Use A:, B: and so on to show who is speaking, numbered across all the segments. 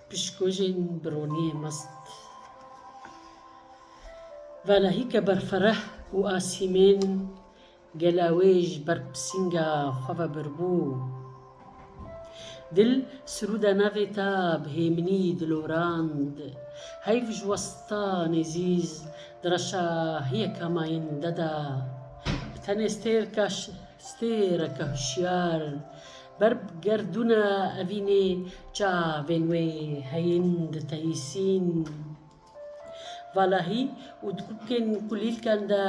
A: پشکۆژên birûniyê mest. Valahîke berfereh û asîmên gelawêj ber pisînga xwe ve birbû. Dil sirûda navê te bi hêminî dilorand. Heyv ji westa nêzîz di reşa hiyeka mayînde de. Bi tenê stêreke hişyar ber bi gerdûna evînê çavên wê heyîn diteyîsîn. Valahî û di kulkên kulîlkan de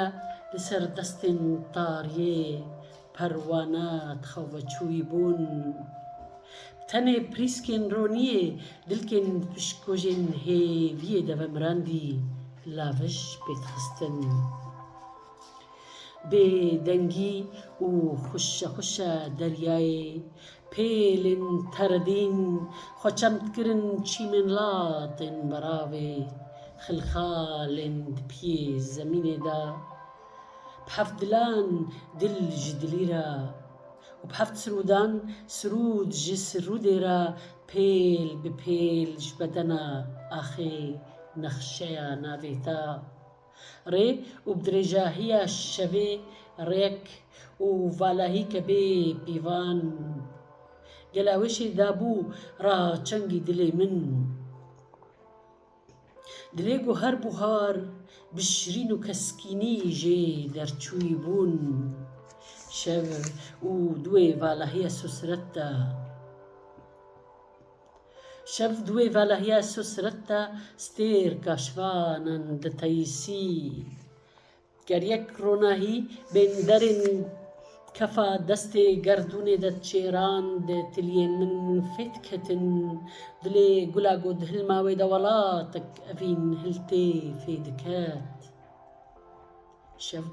A: li ser destên tariyê perwane dixeweçûyî bûn. Bi tenê pirîskên roniyê dilkên pişkojên hêviyê de ve mirandî lavij pê dixistin. Bêdengî û xuşa deryayê pêlên teredîn xwe çem dikirin çîmên latên beravê. Xilxalên di piyê zemînê de bi heft dilan dil ji dilî re û bi heft sirûdan sirûd ji sirûdê re pêl bi pêl ji bedena axê nexşeya navê te. Rê û bi dirêjahiya şevê rêk û valahîke bê pîvan. Gela weşê dabû ra çengî dilê min. Dilê goher buhar bi şirîn û keskînî jê derçûyî bûn. Şev û duê valahiya susiret te. Şev duê valahiya susiret te stêrka şivanan diteyîsî. Geriyek ronahî bên derên kefa destê gerdûnê de çêrand. Tiliyên min fê diketin dilê gula got hilma wê de welatek evîn hiltê fê diket. Şev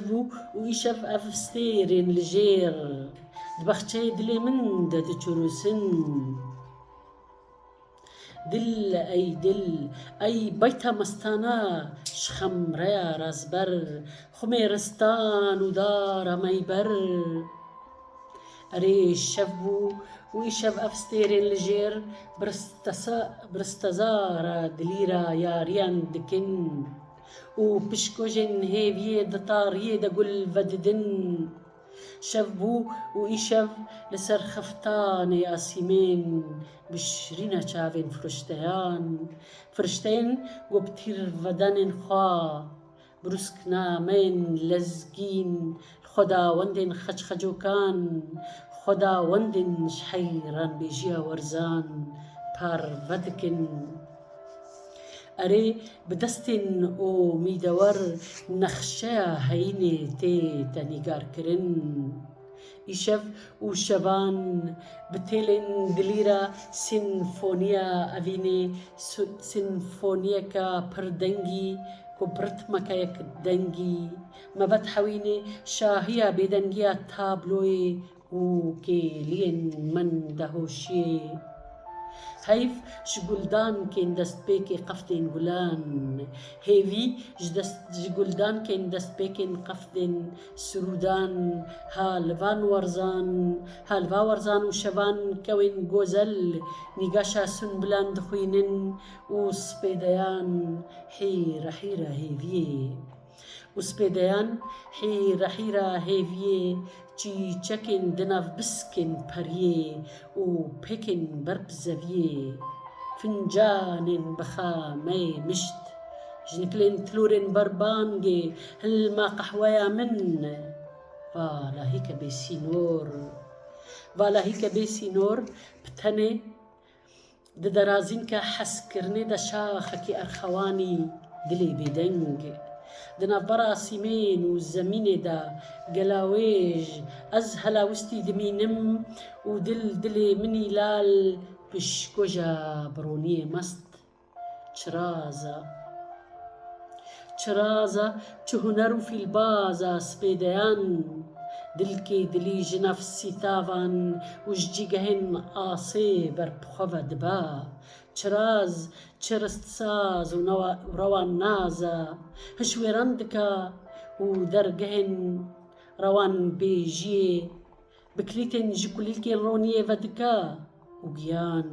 A: bû û îşev ev stêrên li jêr di bexçeyê dilê min de diçûrûsin. Dil ey dil ey beyta mestana ji xemreya razber xumê ristan û dara meyber. Erê şev bû û îşev ev stêrên li jêr bi ristezara dilî re yariyan dikin û pişkojên hêviyê di tariyê de gul vedidin. Şev bû û îşev li ser xeftanê asîmên bi şirîna çavên firişteyan. Firişteyên got bi tîrvedanên xwe bi rûsknameyên lezgîn li xwedawendên xeçxecokan xwedawendên ji heyranbêjiya werzan parve dikin. Erê bi destên omîdewar nexşeya heyînê tê te nîgarkirin. Îşev û şevan bi têlên dilî re sîmfoniya evînê sîmfoniyeka pir dengî ku bi ritmeka yekdengî mebet hewînê şahiya bêdengiya tabloyê û kêliyên min de hoşiyê. Heyv ji guldankên destpêkê qefdên gulan. Hêvî ji guldankên destpêkên qefdên sirûdan haliva werzan û şevan kewên gozel nîgaşa sunbilan dixwînin û spêdeyan hîra hîra hêviyê çîçekên di nav biskên periyê û pêkên ber bi zeviyê. Fincanên bi xameyê mişt ji nikilên tilûrên berbangê hilma qehweya min. Valahîke bêsînor bi tenê di derazînka hezkirinê de şaxekî erxewanî dilê bêdeng. Di navbera asîmên û zemînê de gelawêj ez helawistî dimînim û dilê minî lal pişkoja birûniyê mest. Çiraza çi huner û fîlbaza spêdeyan. Dilkê dilî ji nav sîtavan û ji cîgehên asê ber bi xwe ve dibe. Çiraz çi ristsaz û rewan naze hişwêran dike û dergehên rewanbêjiyê bi kilîtên ji kulîlkên roniyê ve dike. وگیان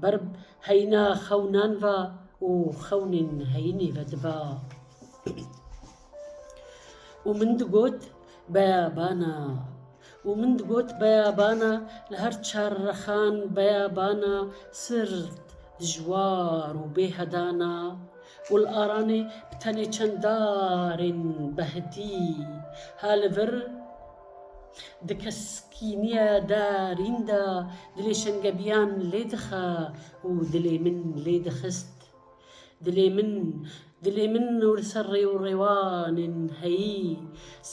A: برب هەینا خەونانڤە و خەونێن هەینێ بەدبا و من دگوت بەیابانە ومن دگوت بەیابانە لە هەر چارڕەخان بەیابانە سرد دژوار و بێهەدانە والئارانێ بتەنێ چەنددارێن بەهەدی هالڤر دکەسکینیە داریندا دلێ شەنگەبیان لێ دخە و دلێ من لێ دەخست دلێ من لەسەر ڕێ و ڕێوانێن هەیی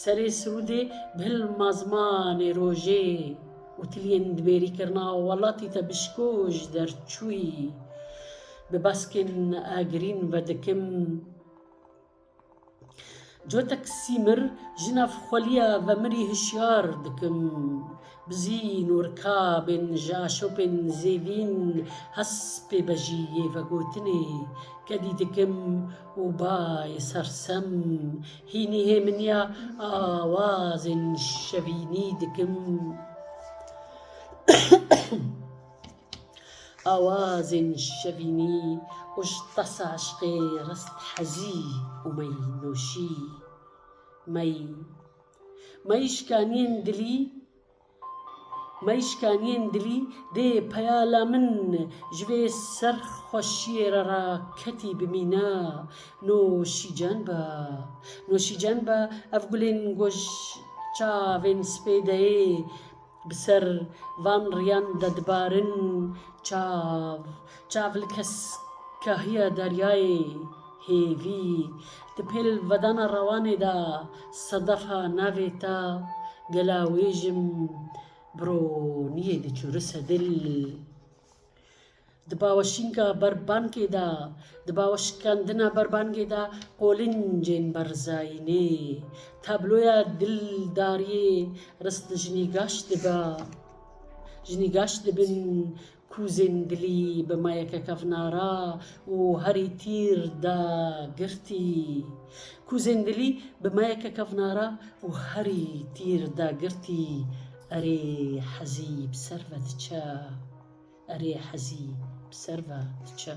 A: سەرێ سرودێ بهل مازمانێ ڕۆژێ وتلێن دبێریکردناوە وەڵاتی تە بشکۆش دەرچووی بە باسکێن ئاگرین بەدەکەم جۆتەک سیمر ژناف خۆلیە بە مری هشیار دکم بزین و رکابێن ژاشۆپێن زێڤین هەس پێ بەژی یێڤەگوتنێ کەدی دکم و بای سەرسەم هینی هێ منیا ئاوازێن شەڤینی دکم ئاوازێن شەڤینی وش تەسە عشقێ ڕست حەزی و مەی نۆشی مەی شکانیên dilî dê peyala min ji vê serxweşiyê re ra ketî bi mîna noşîcan be ev gulên goşçavên spê deyê bi ser van riyan de dibarin çav li keskahiya deryayê hêvî di pêl vedana rewanê de sedefa navê te gelawêjim برۆنیê diçûrise dil di baweşînka berbankê de di baweşkandina berbankê de qolincên berzayînê tabloya dildariyê rast jinîgaş dibin kûzên dilî bi mayeke kevnara û herî tîr da girtî kûzên dilî bi mayeke kevnara û herî tîr da girtî ئەرێ حەزی بسەر بە دچە